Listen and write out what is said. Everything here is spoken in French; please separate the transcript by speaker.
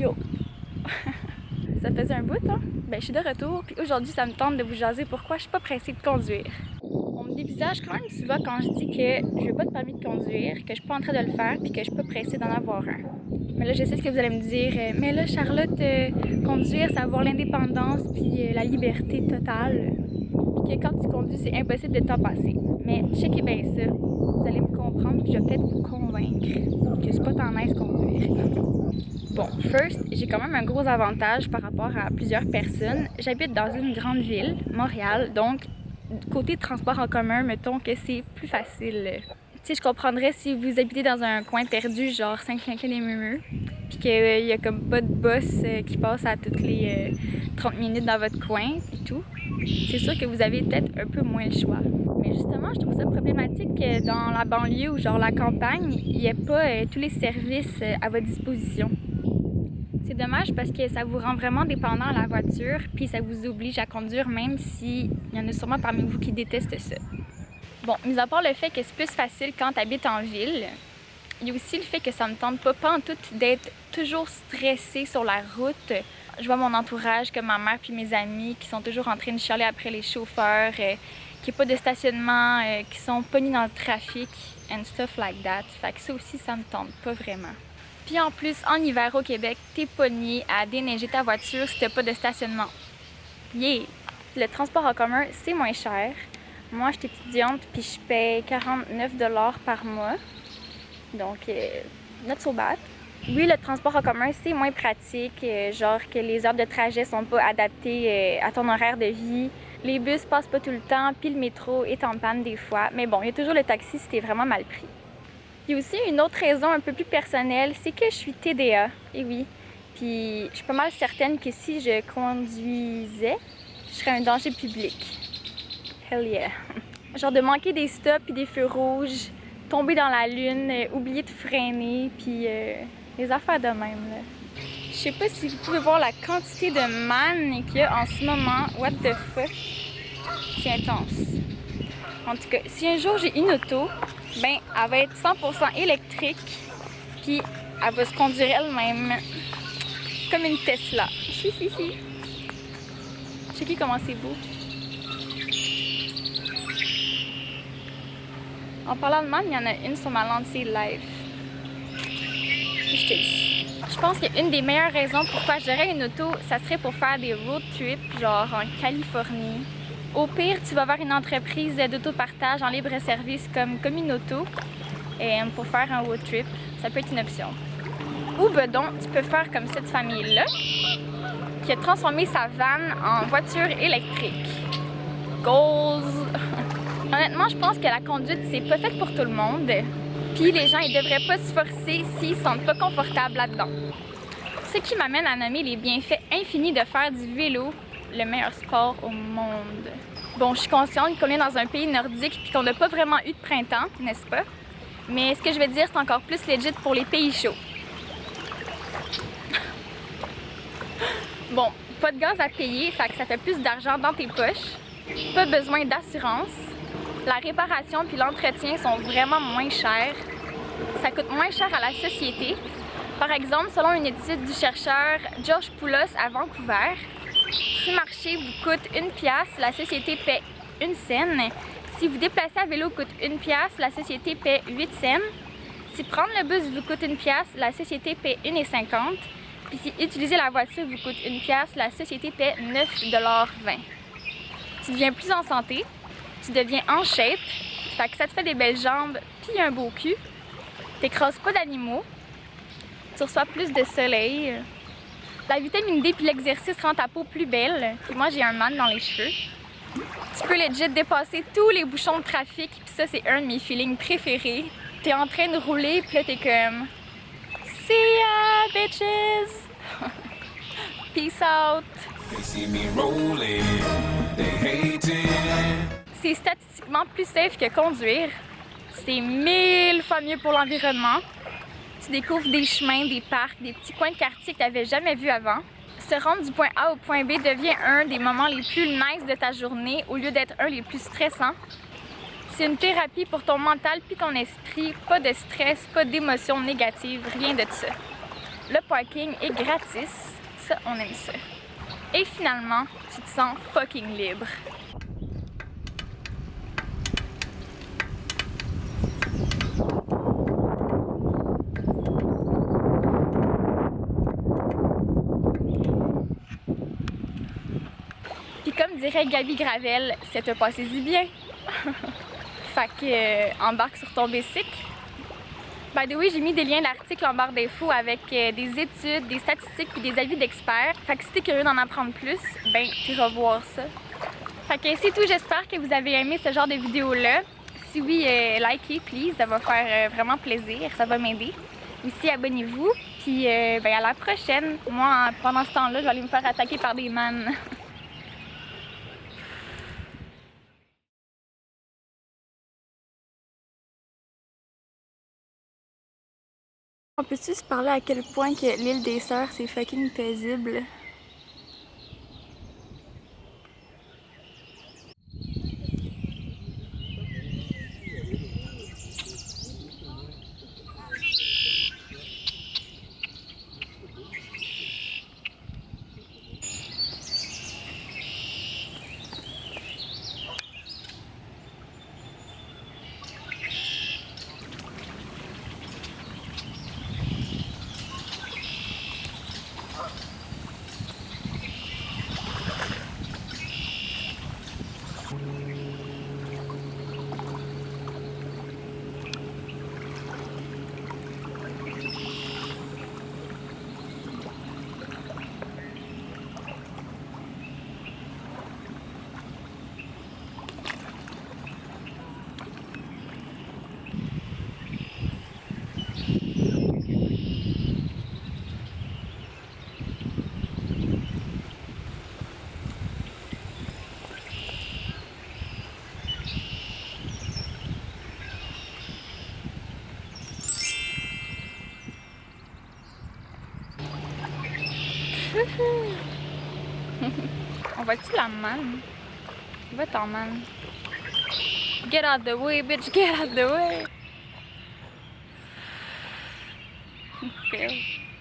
Speaker 1: Yo! Ça faisait un bout, hein? Ben, je suis de retour, puis aujourd'hui, ça me tente de vous jaser pourquoi je suis pas pressée de conduire. On me dévisage quand même souvent quand je dis que je veux pas de permis de conduire, que je suis pas en train de le faire, puis que je suis pas pressée d'en avoir un. Mais là, je sais ce que vous allez me dire. Mais là, Charlotte, conduire, c'est avoir l'indépendance, puis la liberté totale. Puis que quand tu conduis, c'est impossible de t'en passer. Mais checkez bien ça. Vous allez me comprendre, puis je vais peut-être vous convaincre que c'est pas tant nice conduire. Bon, first, j'ai quand même un gros avantage par rapport à plusieurs personnes. J'habite dans une grande ville, Montréal, donc côté transport en commun, mettons que c'est plus facile. Tu sais, je comprendrais si vous habitez dans un coin perdu, genre Saint-Quentin-les-Meumeux, puis qu'il y a comme pas de bus qui passe à toutes les 30 minutes dans votre coin et tout. C'est sûr que vous avez peut-être un peu moins le choix. Mais justement, je trouve ça problématique que dans la banlieue ou genre la campagne, il n'y ait pas tous les services à votre disposition. C'est dommage parce que ça vous rend vraiment dépendant à la voiture, puis ça vous oblige à conduire même s'il y en a sûrement parmi vous qui détestent ça. Bon, mis à part le fait que c'est plus facile quand tu habites en ville, il y a aussi le fait que ça me tente pas en tout d'être toujours stressée sur la route. Je vois mon entourage, comme ma mère puis mes amis, qui sont toujours en train de chialer après les chauffeurs, qu'il n'y ait pas de stationnement, qui sont pognés dans le trafic, and stuff like that. Fait que ça aussi, ça me tente pas vraiment. Puis en plus, en hiver au Québec, t'es pogné à déneiger ta voiture si t'as pas de stationnement. Yeah! Le transport en commun, c'est moins cher. Moi, je suis étudiante puis je paye 49 $ par mois. Donc, not so bad. Oui, le transport en commun, c'est moins pratique. Genre que les heures de trajet sont pas adaptées à ton horaire de vie. Les bus passent pas tout le temps, puis le métro est en panne des fois. Mais bon, il y a toujours le taxi si t'es vraiment mal pris. Il y a aussi une autre raison un peu plus personnelle, c'est que je suis TDA, et oui. Puis je suis pas mal certaine que si je conduisais, je serais un danger public. Hell yeah! Genre de manquer des stops puis des feux rouges, tomber dans la lune, oublier de freiner, puis les affaires de même, là. Je sais pas si vous pouvez voir la quantité de mannes qu'il y a en ce moment. What the fuck? C'est intense. En tout cas, si un jour j'ai une auto, ben, elle va être 100% électrique, puis elle va se conduire elle-même, comme une Tesla. Checkez comment c'est beau. En parlant de man, il y en a une sur ma lancée live. Je te dis. Je pense qu'une des meilleures raisons pourquoi j'aurais une auto, ça serait pour faire des road trips, genre en Californie. Au pire, tu vas vers une entreprise d'autopartage en libre service comme Communauto pour faire un road trip. Ça peut être une option. Ou ben donc, tu peux faire comme cette famille-là qui a transformé sa van en voiture électrique. Goals! Honnêtement, je pense que la conduite, c'est pas fait pour tout le monde. Puis les gens, ils devraient pas se forcer s'ils se sentent pas confortables là-dedans. Ce qui m'amène à nommer les bienfaits infinis de faire du vélo, le meilleur sport au monde. Bon, je suis consciente qu'on est dans un pays nordique et qu'on n'a pas vraiment eu de printemps, n'est-ce pas? Mais ce que je vais dire, c'est encore plus legit pour les pays chauds. Bon, pas de gaz à payer, fait que ça fait plus d'argent dans tes poches. Pas besoin d'assurance. La réparation puis l'entretien sont vraiment moins chers. Ça coûte moins cher à la société. Par exemple, selon une étude du chercheur George Poulos à Vancouver, si marcher vous coûte 1 pièce, la société paie 1 cent. Si vous déplacez à vélo coûte 1 pièce, la société paie 8 cents. Si prendre le bus vous coûte 1 pièce, la société paie 1,50 $. Puis si utiliser la voiture vous coûte 1 pièce, la société paie 9,20 $. Tu deviens plus en santé, tu deviens en shape, fait que ça te fait des belles jambes puis un beau cul. T'écrases pas d'animaux, tu reçois plus de soleil. La vitamine D puis l'exercice rend ta peau plus belle. Puis moi, j'ai un man dans les cheveux. Tu peux legit dépasser tous les bouchons de trafic. Puis ça, c'est un de mes feelings préférés. T'es en train de rouler, puis là, t'es comme... See ya, bitches! Peace out! C'est statistiquement plus safe que conduire. C'est 1000 fois mieux pour l'environnement. Tu découvres des chemins, des parcs, des petits coins de quartier que tu n'avais jamais vus avant. Se rendre du point A au point B devient un des moments les plus nice de ta journée au lieu d'être un des plus stressants. C'est une thérapie pour ton mental puis ton esprit. Pas de stress, pas d'émotions négatives, rien de ça. Le parking est gratis. Ça, on aime ça. Et finalement, tu te sens fucking libre. Puis comme dirait Gabi Gravel, c'est te passer du bien. Fait que embarque sur ton bicycle. By the way, j'ai mis des liens d'articles en barre d'infos avec des études, des statistiques et des avis d'experts. Fait que si t'es curieux d'en apprendre plus, ben tu vas voir ça. Fait que c'est tout, j'espère que vous avez aimé ce genre de vidéo-là. Si oui, likez, please, ça va faire vraiment plaisir, ça va m'aider. Aussi, abonnez-vous, puis ben à la prochaine. Moi, pendant ce temps-là, je vais aller me faire attaquer par des mannes. On peut-tu se parler à quel point que l'île des Sœurs, c'est fucking paisible? On va-tu la manne? Va-t'en, man. Get out the way, bitch, get out the way! Fail.